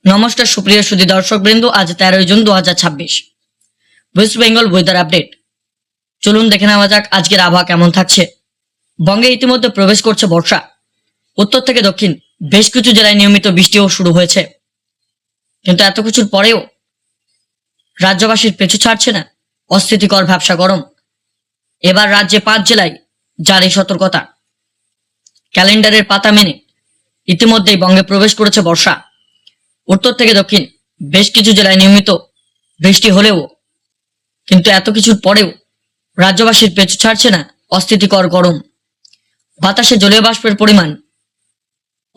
নমস্কার সুপ্রিয় সুধী দর্শক বৃন্দ, আজ 13 June 2026 West Bengal weather update. চলুন দেখে নেওয়া যাক আজকের আবহাওয়া কেমন থাকছে। বঙ্গে ইতিমধ্যে প্রবেশ করছে বর্ষা। উত্তর থেকে দক্ষিণ বেশ কিছু জেলায় নিয়মিত বৃষ্টিও শুরু হয়েছে, কিন্তু এত কিছুর পরেও রাজ্যবাসীর পিছু ছাড়ছে না অস্থিতিকর ভ্যাপসা গরম। এবার রাজ্যে 5 জেলায় জারি সতর্কতা। ক্যালেন্ডারের পাতা মেনে ইতিমধ্যেই বঙ্গে প্রবেশ করেছে বর্ষা। উত্তর থেকে দক্ষিণ বেশ কিছু জেলায় নিয়মিত বৃষ্টি হলেও কিন্তু এত কিছুর পরেও রাজ্যবাসীর পিছু ছাড়ছে না অস্থিতিকর গরম। বাতাসে জলীয় বাষ্পের পরিমাণ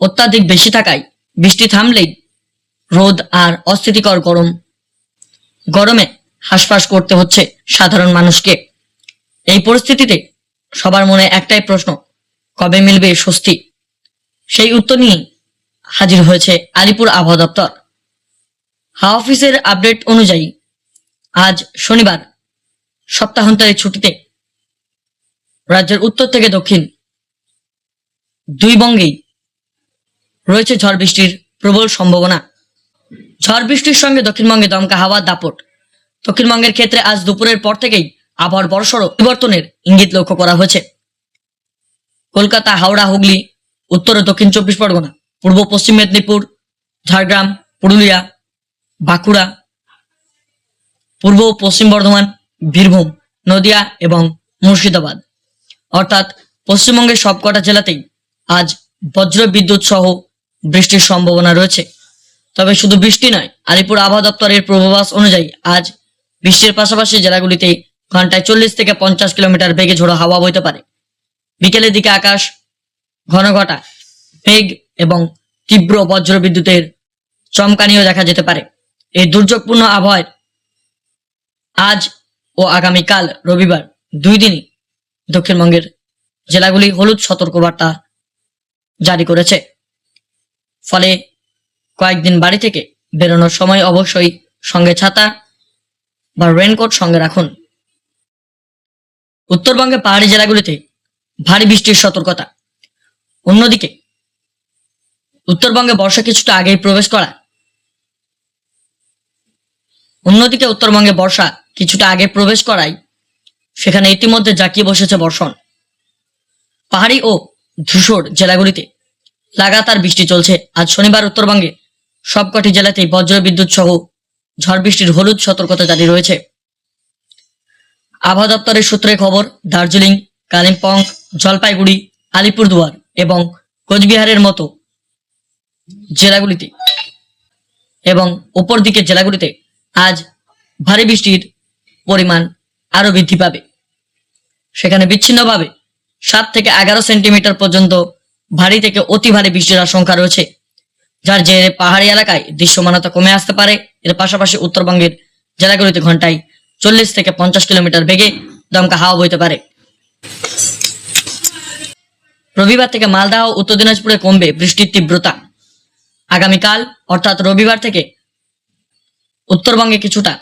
অত্যাধিক বেশি থাকায় বৃষ্টি থামলেই রোদ আর অস্থিতিকর গরমে হাঁসফাঁস করতে হচ্ছে সাধারণ মানুষকে। এই পরিস্থিতিতে সবার মনে একটাই প্রশ্ন, কবে মিলবে স্বস্তি? সেই উত্তর নিয়ে হাজির হয়েছে আলিপুর আবহাওয়া দপ্তর। হাওয়া অফিসের আপডেট অনুযায়ী আজ শনিবার সপ্তাহান্তের ছুটিতে রাজ্যের উত্তর থেকে দক্ষিণ দুই বঙ্গেই রয়েছে ঝড় বৃষ্টির প্রবল সম্ভাবনা। ঝড় বৃষ্টির সঙ্গে দক্ষিণবঙ্গে দমকা হাওয়ার দাপট। দক্ষিণবঙ্গের ক্ষেত্রে আজ দুপুরের পর থেকেই আবহাওয়ার বড়সড় পরিবর্তনের ইঙ্গিত লক্ষ্য করা হয়েছে। কলকাতা, হাওড়া, হুগলি, উত্তর ও দক্ষিণ 24 পরগনা, পূর্ব পশ্চিম মেদিনীপুর, ঝাড়গ্রাম, পুরুলিয়া, বাঁকুড়া, পূর্ব ও পশ্চিম বর্ধমান, বীরভূম, নদিয়া এবং মুর্শিদাবাদ অর্থাৎ পশ্চিমবঙ্গের সবকটা জেলাতেই আজ বজ্র বিদ্যুৎ সহ বৃষ্টির সম্ভাবনা রয়েছে। তবে শুধু বৃষ্টি নয়, আলিপুর আবহাওয়া দপ্তরের পূর্বাভাস অনুযায়ী আজ বৃষ্টির পাশাপাশি জেলাগুলিতে ঘন্টায় 40 থেকে 50 কিলোমিটার বেগে ঝোড়ো হাওয়া বইতে পারে। বিকেলের দিকে আকাশ ঘন ঘটা মেঘ এবং তীব্র বজ্র বিদ্যুতের চমকানিও দেখা যেতে পারে। এই দুর্যোগপূর্ণ আবহাওয়ায় আজ ও আগামীকাল রবিবার 2 দিনই দক্ষিণবঙ্গের জেলাগুলি হলুদ সতর্কবার্তা জারি করেছে। ফলে কয়েকদিন বাড়ি থেকে বেরোনোর সময় অবশ্যই সঙ্গে ছাতা বা রেনকোট সঙ্গে রাখুন। উত্তরবঙ্গে পাহাড়ি জেলাগুলিতে ভারী বৃষ্টির সতর্কতা। অন্যদিকে উত্তরবঙ্গে বর্ষা কিছুটা আগে প্রবেশ করায় সেখানে ইতিমধ্যে জাঁকিয়ে বসেছে বর্ষণ। পাহাড়ি ও ধূসর জেলাগুলিতে লাগাতার বৃষ্টি চলছে। আজ শনিবার উত্তরবঙ্গে সবকটি জেলাতেই বজ্র বিদ্যুৎ সহ ঝড় বৃষ্টির হলুদ সতর্কতা জারি রয়েছে। আবহাওয়া দপ্তরের সূত্রে খবর, দার্জিলিং, কালিম্পং, জলপাইগুড়ি, আলিপুরদুয়ার এবং কোচবিহারের মতো জেলাগুলিতে এবং উপর দিকের জেলাগুলিতে আজ ভারী বৃষ্টির পরিমাণ আরো বৃদ্ধি পাবে। সেখানে বিচ্ছিন্নভাবে 7 থেকে 11 সেন্টিমিটার পর্যন্ত ভারী থেকে অতি ভারী বৃষ্টির আশঙ্কা রয়েছে, যার জেরে পাহাড়ি এলাকায় দৃশ্যমানতা কমে আসতে পারে। এর পাশাপাশি উত্তরবঙ্গের জেলাগুলিতে ঘন্টায় 40 থেকে 50 কিলোমিটার বেগে দমকা হাওয়া বইতে পারে। রবিবার থেকে মালদা ও উত্তর দিনাজপুরে কমবে বৃষ্টির তীব্রতা। আগামীকাল অর্থাৎ রবিবার থেকে উত্তরবঙ্গে কিছুটা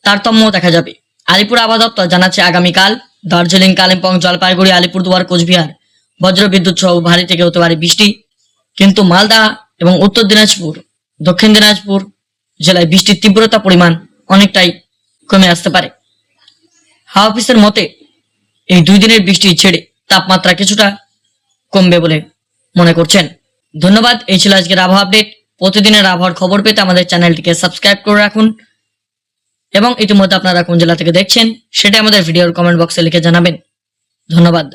তারতম্য দেখা যাবে। আলিপুর আবহাওয়া দপ্তর জানাচ্ছে, আগামীকাল দার্জিলিং, কালিম্পং, জলপাইগুড়ি, আলিপুরদুয়ার, কোচবিহার বজ্র বিদ্যুৎ সহ ভারী থেকে হতে পারে বৃষ্টি, কিন্তু মালদা এবং উত্তর দিনাজপুর, দক্ষিণ দিনাজপুর জেলায় বৃষ্টির তীব্রতা পরিমাণ অনেকটাই কমে আসতে পারে। হাওয়া অফিসের মতে এই 2 দিনের বৃষ্টি ছেড়ে তাপমাত্রা কিছুটা কমবে বলে মনে করছেন। ধন্যবাদ। এই ছিল আজকের আবহাওয়া আপডেট। প্রতিদিনের আবহাওয়ার খবর পেতে আমাদের চ্যানেলটিকে সাবস্ক্রাইব করে রাখুন এবং ইতিমধ্যে আপনারা কোন জেলা থেকে দেখছেন সেটা আমাদের ভিডিওর কমেন্ট বক্সে লিখে জানাবেন। ধন্যবাদ।